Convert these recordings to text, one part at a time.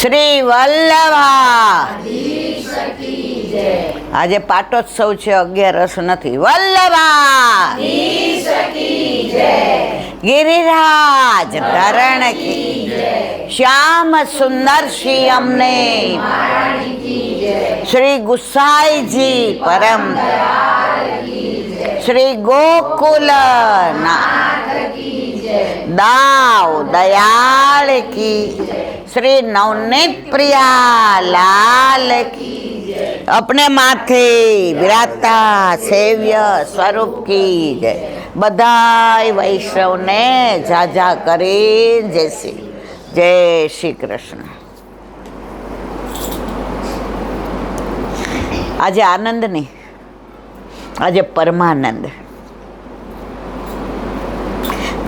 શ્રી વલ્લભા આજે પાટોત્સવ છે, 11 નથી. વલ્લભા ગિરિરાજ ધરણ કી શ્યામ સુંદર શ્રી અમને શ્રી ગુસાઈજી પરમ શ્રી ગોકુલ દાવ દયાળ કી श्री नवनीत प्रिया लाल की अपने माथे विराजता सेव्य स्वरूप की जय. बधाई वैष्णव ने जाजा करे जय श्री कृष्ण. આજે આનંદ નહીં, આજે પરમાનંદ.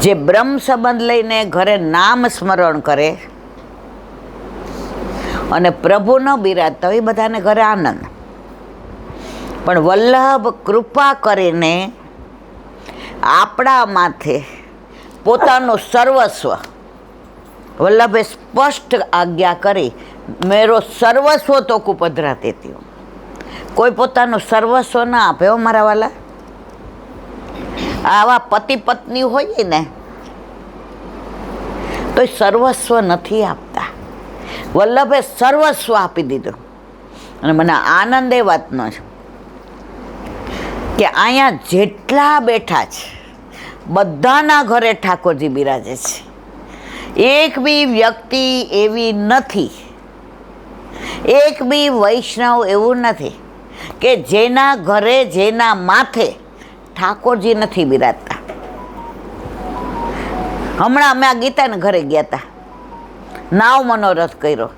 જે બ્રહ્મ સંબંધ લઈને ઘરે નામ સ્મરણ કરે અને પ્રભુ ન બિરાજતા હોય એ બધાને ઘરે આનંદ. પણ વલ્લભ કૃપા કરીને આપણા માથે પોતાનું સર્વસ્વ વલ્લભે સ્પષ્ટ આજ્ઞા કરી, મેરો સર્વસ્વ તો કુપધરા દેતી હો. કોઈ પોતાનું સર્વસ્વ ના આપે હો મારા વાલા. આવા પતિ પત્ની હોય ને તો સર્વસ્વ નથી આપતા. વલ્લભે સર્વસ્વ આપી દીધું. અને મને આનંદ એ વાતનો છે કે અહીંયા જેટલા બેઠા છે બધાના ઘરે ઠાકોરજી બિરાજે છે. એક બી વ્યક્તિ એવી નથી, એક બી વૈષ્ણવ એવું નથી કે જેના ઘરે જેના માથે ઠાકોરજી નથી બિરાજતા. હમણાં અમે આ ગીતાને ઘરે ગયા હતા, નાવ મનોરથ કર્યો.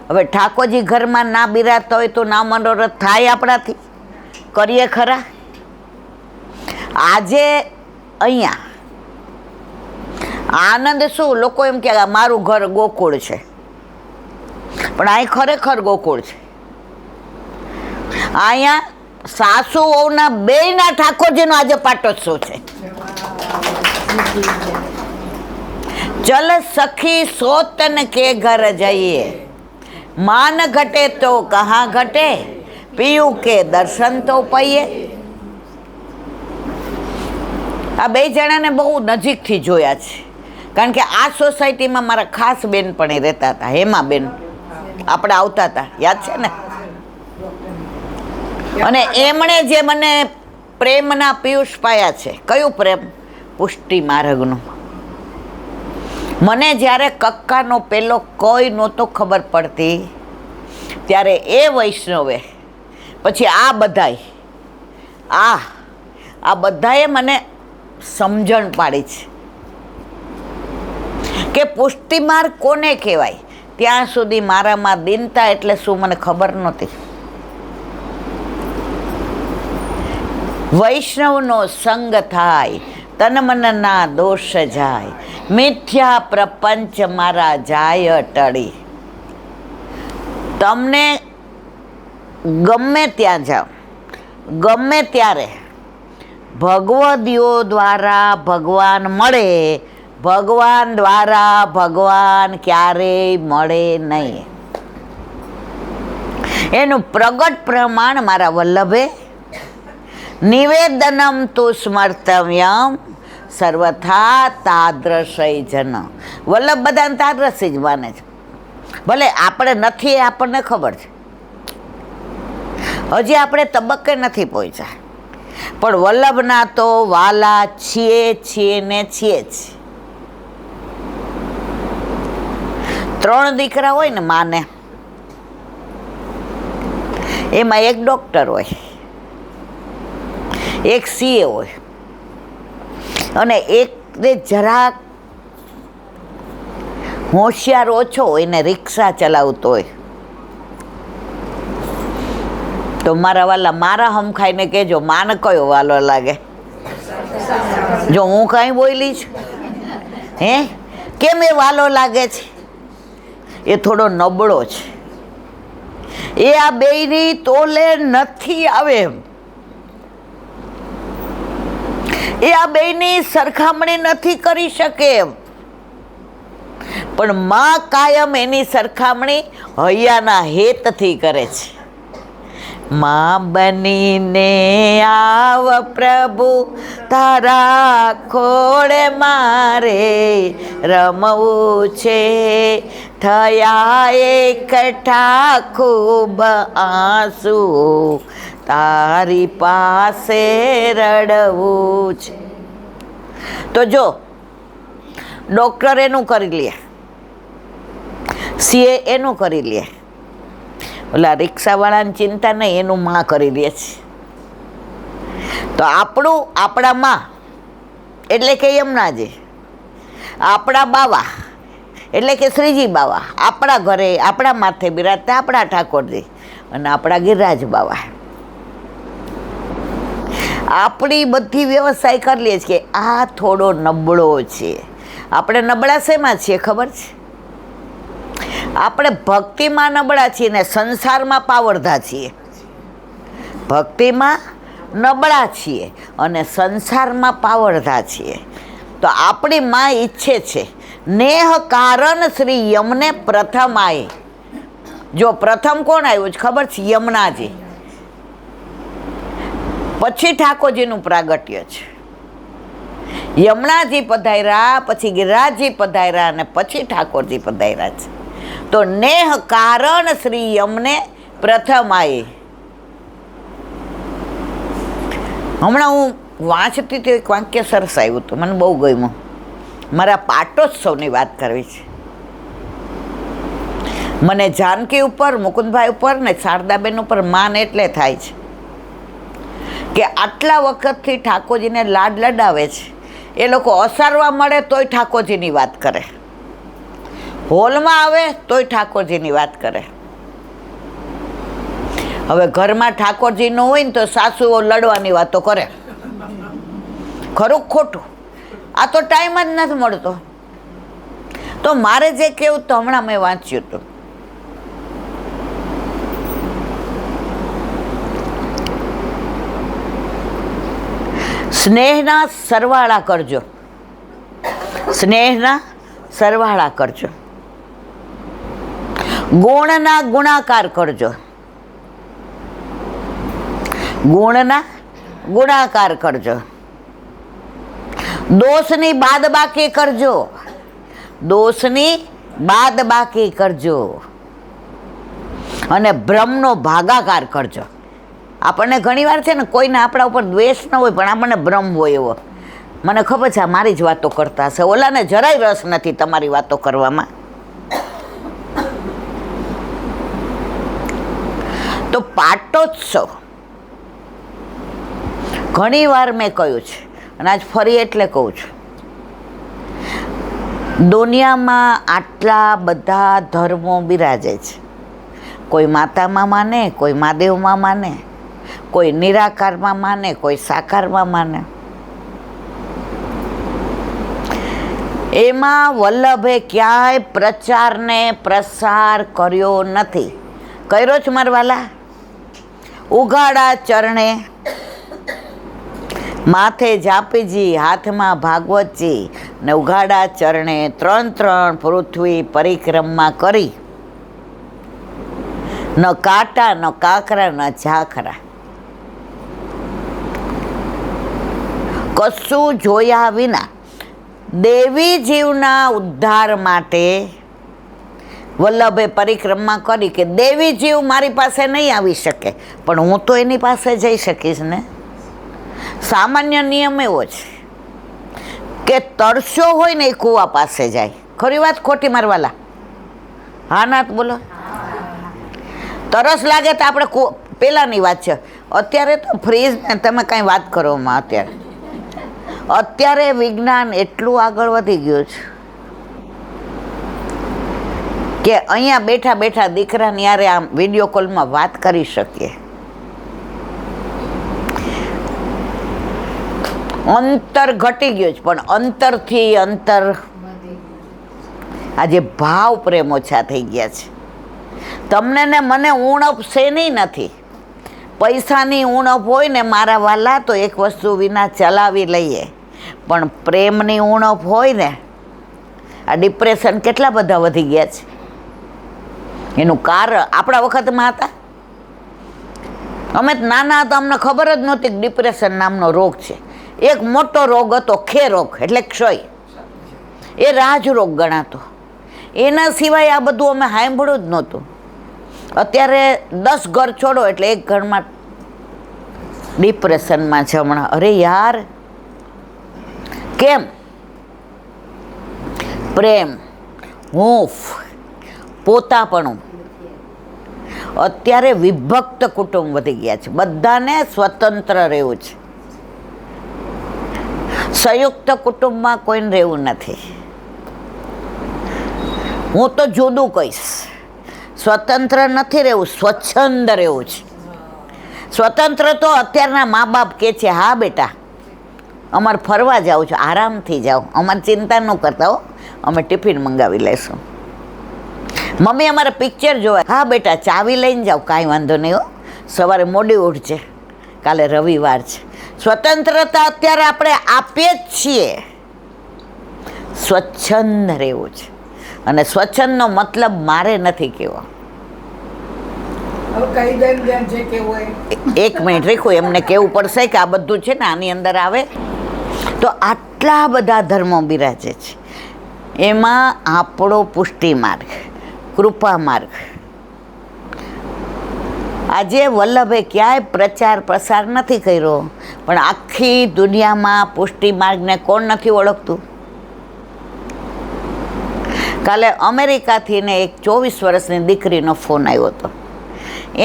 હવે ઠાકોરજી ઘરમાં ના બિરાજતા હોય તો નાવ મનોરથ થાય આપણાથી? કરીએ ખરા? આજે અહીંયા આનંદ શું, લોકો એમ કે મારું ઘર ગોકુળ છે, પણ અહીં ખરેખર ગોકુળ છે. અહીંયા સાસુ વહુના બેયના ઠાકોરજીનો આજે પાટોત્સવ છે. चल सखी सोतन के घर जाइए, मान घटे तो कहाँ घटे, पीयू के दर्शन तो पाइए. આ બે જણાને બહુ નજીકથી જોયા છે, કારણ કે આ સોસાયટીમાં મારા ખાસ બેનપણી રહેતા હતા. હેમાબેન આપણે આવતા હતા, યાદ છે ને? અને એમણે જે મને પ્રેમના પિયુષ પાયા છે. કયું પ્રેમ? પુષ્ટિ માર્ગનું. મને જ્યારે કક્કાનો પેલો કોઈ નહોતો ખબર પડતી ત્યારે એ વૈષ્ણવે, પછી આ બધાય આ બધાએ મને સમજણ પાડી છે કે પુષ્ટિ માર્ગ કોને કહેવાય. ત્યાં સુધી મારામાં દીનતા એટલે શું મને ખબર નહોતી. વૈષ્ણવનો સંગ થાય, તન મનના દોષ જાય, મિથ્યા પ્રપંચ મારા જાય ટળી. તમને ગમે ત્યાં જાઓ, ગમે ત્યારે ભગવદીઓ દ્વારા ભગવાન મળે, ભગવાન દ્વારા ભગવાન ક્યારેય મળે નહીં. એનું પ્રગટ પ્રમાણ મારા વલ્લભે નિવેદનમ તુ સ્મર્તવ્યમ સર્વથા તાદ્રશય જન. વલ્લભ બધાને તાદ્રશી જ માને છે. ભલે આપણે નથી, આપણને ખબર છે, હજી આપણે તબક્કે નથી પહોંચ્યા, પણ વલ્લભના તો વાલા છીએ ને છીએ જ. 3 દીકરા હોય ને માને, એમાં એક ડૉક્ટર હોય, એક સીએ હોય, અને એકને જરાક હોશિયાર ઓછો હોય ને રિક્ષા ચલાવતો હોય. તો મારા વાલા, મારા હમખાઈને કહેજો, માને કયો વાલો લાગે? જો હું કાંઈ બોલી છું, કેમ એ વાલો લાગે છે? એ થોડો નબળો છે, એ આ બેયની તોલે નથી આવે એમ, એ આ બેયની સરખામણી નથી કરી શકે એમ. પણ માં કાયમ એની સરખામણી હૈયાના હેતથી કરે છે. માં બનીને આવ પ્રભુ તારા ખોળે મારે રમવું છે, થયા એકઠા ખૂબ આંસુ તારી પાસે રડવું છે. તો જો ડૉક્ટર એનું કરી લે, સીએ એનું કરી લે, ઓલા રિક્ષાવાળાની ચિંતા નહીં, એનું માં કરી લે છે. તો આપણામાં એટલે કે યમુનાજી, આપણા બાવા એટલે કે શ્રીજી બાવા, આપણા ઘરે આપણા માથે બિરાજતા આપણા ઠાકોરજી અને આપણા ગિરિરાજ બાવા. આપણી બધી વ્યવસ્થા કરી લઈએ છીએ કે આ થોડો નબળો છે. આપણે નબળા શેમાં છીએ ખબર છે? આપણે ભક્તિમાં નબળા છીએ ને સંસારમાં પાવરધા છીએ. ભક્તિમાં નબળા છીએ અને સંસારમાં પાવરધા છીએ. તો આપણી માં ઈચ્છે છે નેહ કારણ શ્રી યમને પ્રથમ આય. જો પ્રથમ કોણ આવ્યું છે ખબર છે? યમુનાજી. પછી ઠાકોરજીનું પ્રાગટ્ય છે. યમુનાજી પધાર્યા, પછી ગિરિરાજજી પધાર્યા અને પછી ઠાકોરજી પધાર્યા છે. તો નેહ કારણ શ્રી યમને પ્રથમ આય. હમણાં હું વાંચતી હતી, એક વાક્ય સરસ આવ્યું હતું, મને બહુ ગમ્યું. મારા પાટોત્સવની વાત કરવી છે. મને જાનકી ઉપર, મુકુંદભાઈ ઉપર ને શારદાબેન ઉપર માન એટલે થાય છે કે આટલા વખતથી ઠાકોરજીને લાડ લડાવે છે. એ લોકો અસારવા મળે તોય ઠાકોરજીની વાત કરે, હોલમાં આવે તોય ઠાકોરજીની વાત કરે. હવે ઘરમાં ઠાકોરજી ન હોય ને તો સાસુઓ લડવાની વાતો કરે. ખરું ખોટું? આ તો ટાઈમ જ નથી મળતો. તો મારે જે કેવું તો હમણાં મેં વાંચ્યું હતું, સ્નેહના સરવાળા કરજો, સ્નેહના સરવાળા કરજો, ગુણના ગુણાકાર કરજો, ગુણના ગુણાકાર કરજો, દોષની બાદબાકી કરજો, દોષની બાદબાકી કરજો અને ભ્રમનો ભાગાકાર કરજો. આપણને ઘણી વાર છે ને કોઈને આપણા ઉપર દ્વેષ ન હોય પણ આપણને ભ્રમ હોય એવો. મને ખબર છે આ મારી જ વાતો કરતા હશે, ઓલાને જરાય રસ નથી તમારી વાતો કરવામાં. તો પાટોત્સવ ઘણી વાર મેં કહ્યું છે અને આજ ફરી એટલે કહું છું, દુનિયામાં આટલા બધા ધર્મો બિરાજે છે. કોઈ માતામાં માને, કોઈ મહાદેવમાં માને, કોઈ નિરાકારમાં માને, કોઈ સાકારમાં માને. એમાં વલ્લભે ક્યાંય પ્રચાર ને પ્રસાર કર્યો નથી. કર્યો જ મારવાલા? ઉઘાડા ચરણે, માથે જાપીજી, હાથમાં ભાગવતજી ને ઉઘાડા ચરણે 3 પૃથ્વી પરિક્રમા કરી. ન કાંટા, ન કાંકરા, ન ઝાખરા, કશું જોયા વિના દેવી જીવના ઉદ્ધાર માટે વલ્લભે પરિક્રમા કરી કે દેવી જીવ મારી પાસે નહીં આવી શકે પણ હું તો એની પાસે જઈ શકીશ ને. સામાન્ય નિયમ એવો છે કે તરસ્યો હોય ને એ કૂવા પાસે જાય. ખરી વાત ખોટી મારવાલા? હા ના બોલો. તરસ લાગે તો આપણે પેલાની વાત છે. અત્યારે તો ફ્રીજ ને તમે કાંઈ વાત કરો માં. અત્યારે વિજ્ઞાન એટલું આગળ વધી ગયું છે કે અહીંયા બેઠા બેઠા દીકરાની યારે આમ વિડીયો કોલમાં વાત કરી શકીએ. અંતર ઘટી ગયું છે પણ અંતરથી અંતર આજે ભાવ પ્રેમ ઓછા થઈ ગયા છે. તમને ને મને ઉણપ શેની નથી? પૈસાની ઉણપ હોય ને મારા વાલા તો એક વસ્તુ વિના ચલાવી લઈએ, પણ પ્રેમની ઉણપ હોય ને આ ડિપ્રેશન કેટલા બધા વધી ગયા છે. એનું કારણ આપણા વખતમાં હતા. અમે નાના હતા, અમને ખબર જ નહોતી કે ડિપ્રેશન નામનો રોગ છે. એક મોટો રોગ હતો ખે રોગ, એટલે ક્ષય. એ રાજરોગ ગણાતો. એના સિવાય આ બધું અમે સાંભળ્યું જ નહોતું. અત્યારે 10 ઘર છોડો એટલે એક ઘરમાં ડિપ્રેશનમાં છે હમણાં. અરે યાર, કેમ? પ્રેમ, હૂંફ, પોતાપણું. અત્યારે વિભક્ત કુટુંબ વધી ગયા છે. બધાને સ્વતંત્ર રહેવું છે. સંયુક્ત કુટુંબમાં કોઈને રહેવું નથી. હું તો જુદું કહીશ. સ્વતંત્ર નથી રહેવું, સ્વચ્છંદ રહેવું છે. સ્વતંત્ર તો અત્યારના મા બાપ કહે છે, હા બેટા અમારે ફરવા જાઉં છું, આરામથી જાઓ, અમારે ચિંતા ન કરતા હો, અમે ટિફિન મંગાવી લઈશું. મમ્મી અમારે પિક્ચર જોવા, હા બેટા ચાવી લઈને જાઓ, કાંઈ વાંધો નહીં હો, સવારે મોડી ઉઠજે, કાલે રવિવાર છે. સ્વતંત્રતા અત્યારે આપણે આપીએ જ છીએ. સ્વચ્છંદ રહેવું છે. અને સ્વચ્છંદનો મતલબ મારે નથી કહેવો. એક મિનિટ રીખું, એમને કહેવું પડશે કે આ બધું છે ને આની અંદર આવે. તો આટલા બધા ધર્મો બિરાજે છે, એમાં આપણો પુષ્ટિ માર્ગ, કૃપા માર્ગ. આજે વલ્લભે ક્યાંય પ્રચાર પ્રસાર નથી કર્યો, પણ આખી દુનિયામાં પુષ્ટિ માર્ગને કોણ નથી ઓળખતું? કાલે અમેરિકાથી ને એક 24 વર્ષની દીકરીનો ફોન આવ્યો હતો.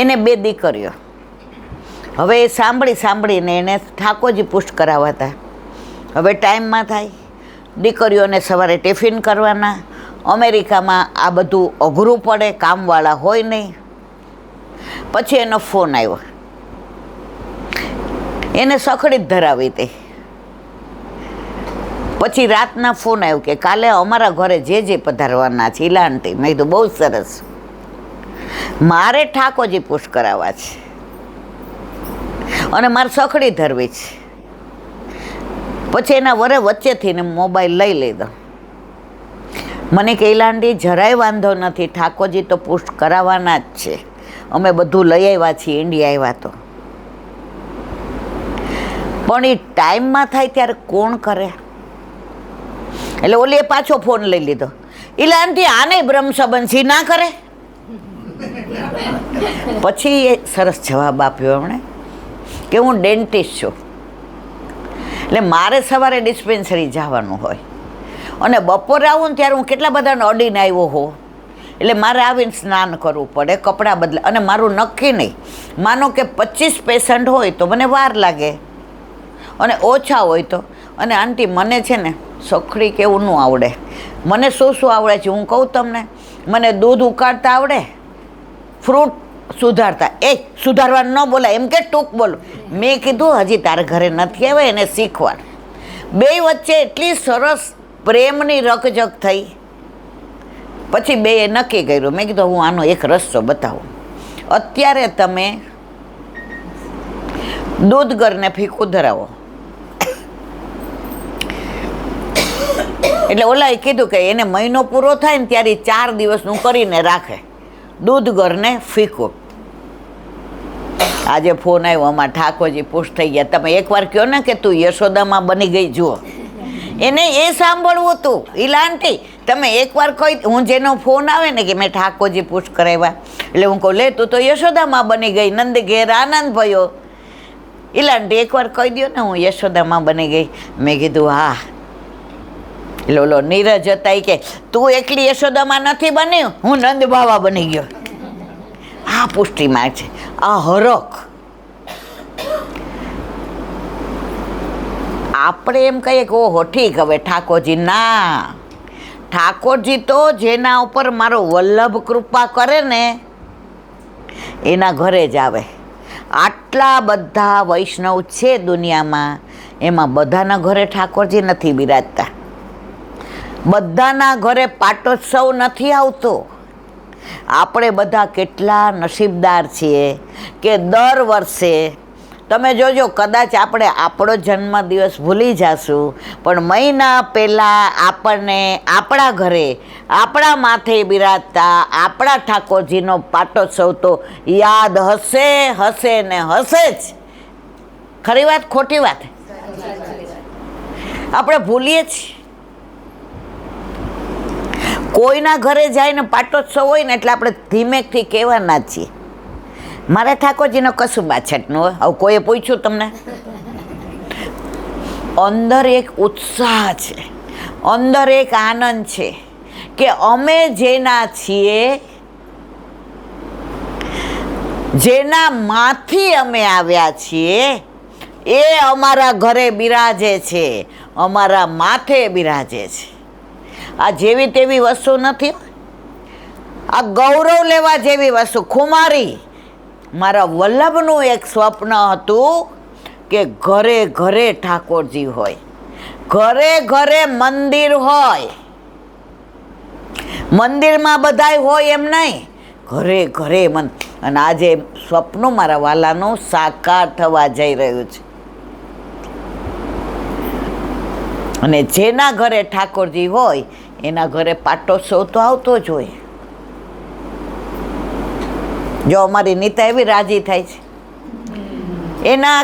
એને 2 દીકરીઓ. હવે એ સાંભળીને એને ઠાકોરજી પુષ્ટ કરાવવા હતા. હવે ટાઈમમાં થાય, દીકરીઓને સવારે ટિફિન કરવાના. અમેરિકામાં આ બધું અઘરું પડે, કામવાળા હોય નહીં. પછી એનો ફોન આવ્યો. એને સખડી જ ધરાવી હતી. પછી રાતના ફોન આવ્યો કે કાલે અમારા ઘરે જે પધારવાના છે ઈલાંટી. મેં કીધું બહુ સરસ, મારે ઠાકોરજી પુષ્ટ કરાવવા છે અને મારે સખડી ધરવી છે. પછી એના વચ્ચેથી ને મોબાઈલ લઈ લીધો. મને કે ઈલાંડી જરાય વાંધો નથી, ઠાકોરજી તો પુષ્ટ કરાવવાના જ છે, અમે બધું લઈ આવ્યા છીએ, ઇન્ડિયા આવ્યા તો. પણ એ ટાઈમમાં થાય ત્યારે કોણ કરે? એટલે ઓલીએ પાછો ફોન લઈ લીધો. ઈલાંટી આને બ્રહ્મ સંબંધી ના કરે. પછી એ સરસ જવાબ આપ્યો એમણે કે હું ડેન્ટિસ્ટ છું, એટલે મારે સવારે ડિસ્પેન્સરી જવાનું હોય અને બપોરે આવું ને ત્યારે હું કેટલા બધાને અડીને આવ્યો હોઉં, એટલે મારે આવીને સ્નાન કરવું પડે, કપડાં બદલા. અને મારું નક્કી નહીં, માનો કે 25 પેશન્ટ હોય તો મને વાર લાગે અને ઓછા હોય તો. અને આંટી મને છે ને સખડી કેવું ન આવડે. મને શું આવડે છે હું કહું તમને. મને દૂધ ઉકાળતા આવડે, ફ્રૂટ સુધારતા. સુધારવાનું ન બોલાય, એમ કે ટૂંક બોલો. મેં કીધું હજી તારે ઘરે નથી આવે, એને શીખવાડ. 2 વચ્ચે એટલી સરસ પ્રેમની રકજક થઈ. પછી 2એ નક્કી કર્યું. મેં કીધું હું આનો એક રસ્તો બતાવું. અત્યારે તમે દૂધ ગરને ફીકું ધરાવો. એટલે ઓલાએ કીધું કે એને મહિનો પૂરો થાય ને ત્યારે 4 દિવસનું કરીને રાખે, દૂધ ગરને ફીકું. આજે ફોન આવ્યો, અમારા ઠાકોરજી પુષ્ટ થઈ ગયા. તમે એકવાર કહો ને કે તું યશોદામાં બની ગઈ જુઓ. એને એ સાંભળવું હતું. ઈલાંટી તમે એકવાર કહી, હું જેનો ફોન આવે ને કે મેં ઠાકોરજી પુષ્ટ કરાવ્યા, એટલે હું કહું લે તું તો યશોદામાં બની ગઈ. નંદ ઘેર આનંદ ભયો. ઈલાંટી એકવાર કહી દો ને હું યશોદામાં બની ગઈ. મેં કીધું હા. એટલે ઓલો નીરજ હતા કે તું એકલી યશોદામાં નથી બની, હું નંદ બાવા બની ગયો. આ પુષ્ટિ માર્ગ છે, આ હરખ. આપણે એમ કહીએ કે ઓહો ઠીક હવે ઠાકોરજી. ના, ઠાકોરજી તો જેના ઉપર મારો વલ્લભ કૃપા કરે ને એના ઘરે જ આવે. આટલા બધા વૈષ્ણવ છે દુનિયામાં, એમાં બધાના ઘરે ઠાકોરજી નથી બિરાજતા. બધાના ઘરે પાટોત્સવ નથી આવતો. આપણે બધા કેટલા નસીબદાર છીએ કે દર વર્ષે તમે જોજો, કદાચ આપણે આપણો જન્મદિવસ ભૂલી જશું, પણ મહિના પહેલાં આપણને આપણા ઘરે આપણા માથે બિરાજતા આપણા ઠાકોરજીનો પાટોત્સવ તો યાદ હશે હશે ને હશે જ. ખરી વાત ખોટી વાત? આપણે ભૂલીએ છીએ. કોઈના ઘરે જઈને પાટોત્સવ હોય ને એટલે આપણે ધીમેકથી કહેવાના છીએ, મારે ઠાકોરજીનો કશું બાછટ ન હોય. હવે કોઈએ પૂછ્યું તમને? અંદર એક ઉત્સાહ છે, અંદર એક આનંદ છે કે અમે જેના છીએ, જેના માંથી અમે આવ્યા છીએ, એ અમારા ઘરે બિરાજે છે, અમારા માથે બિરાજે છે. આ જેવી તેવી વસ્તુ નથી, આ ગૌરવ લેવા જેવી વસ્તુ. ખુમારી, મારા વલ્લભનું એક સ્વપ્ન હતું કે ઘરે ઘરે ઠાકોરજી હોય, ઘરે ઘરે મંદિર હોય. મંદિરમાં બધાય હોય એમ નહીં, ઘરે ઘરે અને આજે સ્વપ્ન મારા વાલાનું સાકાર થવા જઈ રહ્યું છે. અને જેના ઘરે ઠાકોરજી હોય એના ઘરે પાટોત્સવ તો આવતો જ હોય. જો અમારી નીતા એવી રાજી થાય છે, એના